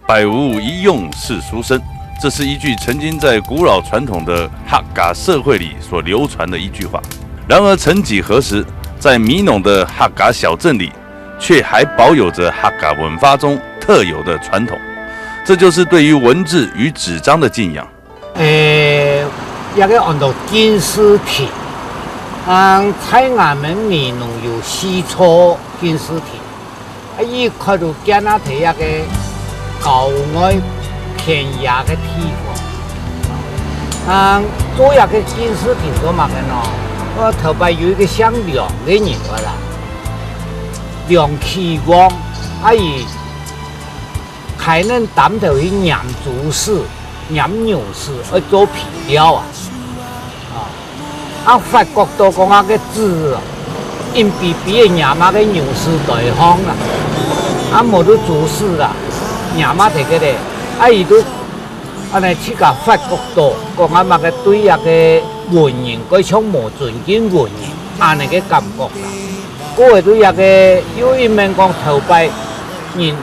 百无一用是书生。这是一句曾经在古老传统的客家社会里所流传的一句话。然而，曾几何时，在米农的客家小镇里，却还保有着客家文化中特有的传统。这就是对于文字与纸张的敬仰。一个按照金丝体，在我们米农有西错金丝体，一看到见那睇一个高矮偏压的体光，做一个金丝体做嘛个喏，我头摆有一个像梁的人个啦，梁气光，伊还能担头去酿竹丝、酿牛丝，去做皮料法国都讲那个纸，因比的酿那个牛丝对方啦，冇得竹丝啦，酿嘛这个嘞。伊都安尼去甲法国度，讲那个对那个文人，佢像无尊敬文人，安尼个感觉啦。嗰个对那个有一面讲头摆人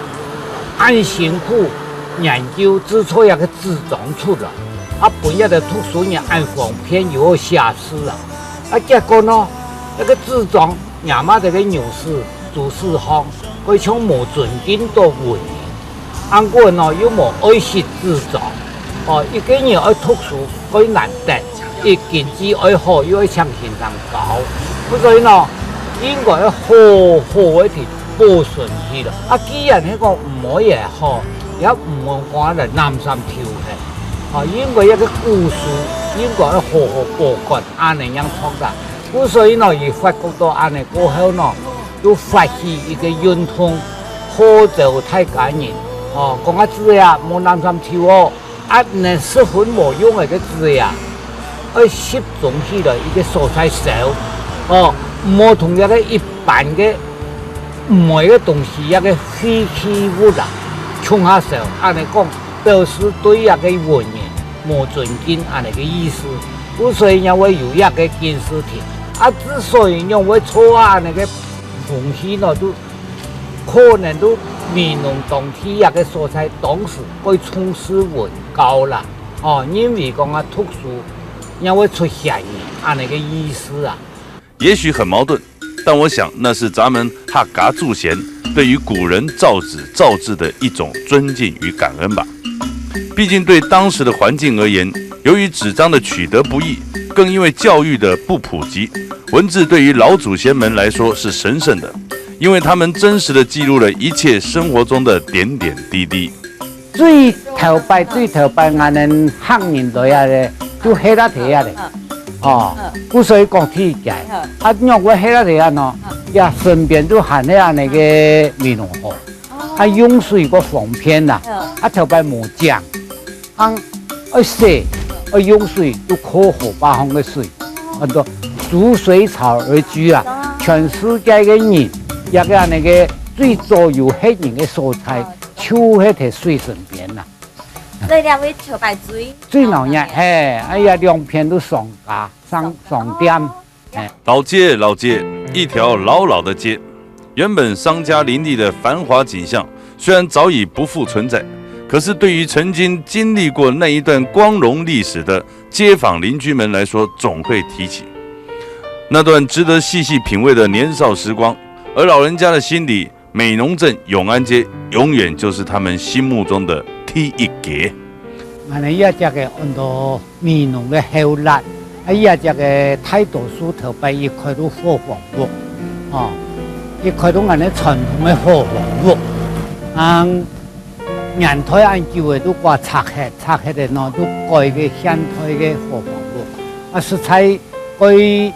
按辛苦研究制作那个纸张出来，本日的图书人按方片有瑕疵结果呢，那个纸张亚嘛这个牛丝、竹丝行，佢像无尊敬到文人。按过呢，又冇爱惜纸张，一个人爱读书，爱难得，一经济爱好，又爱向前上高，所以呢，应该要好好的保存起来。既然迄个唔可以好，也唔好讲嚟南山跳起，应该一个故事，应该要好好保管，安尼样创造。所以呢，而法国到安尼过后呢，又发起一个运动，号召大家人。讲字呀，冇南山跳那十分冇用的字呀，集中起来一个素材手，冇同一个一般的每个东西一个废弃物啦，冲下手，安尼讲表示对一个文人冇尊敬安尼个意思。所以因为有一个金丝体，之所以因为错那个东西呢，都可能都。米农当地一个所在，当时会从事文教啦，因为讲读书，因为出现安尼个意思啊。也许很矛盾，但我想那是咱们客家祖先对于古人造纸造字的一种尊敬与感恩吧。毕竟对当时的环境而言，由于纸张的取得不易，更因为教育的不普及，文字对于老祖先们来说是神圣的。因为他们真实的记录了一切生活中的点点滴滴。最头摆，我们汉人队咧，就黑拉提咧，所以讲体解。若我黑拉提喏，也顺便就含那个米农河，用水个方便啦，头摆冇浆，洗，用水都可河八方的水，很多逐水草而居啊，全世界的人。一个那个最早有黑人的素材，就喺条水身边啦。这两位头摆最老热，两片都上架上点。老街，一条老老的街，原本商家林立的繁华景象，虽然早已不复存在，可是对于曾经经历过那一段光荣历史的街坊邻居们来说，总会提起那段值得细细品味的年少时光。而老人家的心里，美浓镇永安街永远就是他们心目中的第一格。我们一只个按照美浓的后来，一只个太多树头摆一块都火房屋，一块都我们传统的火房屋，人台按旧的都挂拆黑的呢，都改个现代的火房屋，实在改。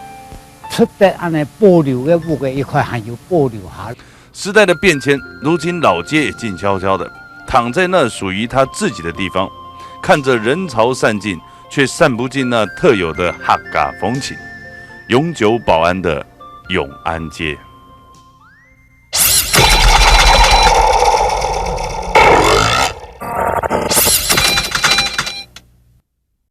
出得安尼保留的物个一块还有保留下。时代的变迁，如今老街也静悄悄的躺在那属于他自己的地方，看着人潮散尽，却散不尽那特有的客家风情，永久保安的永安街。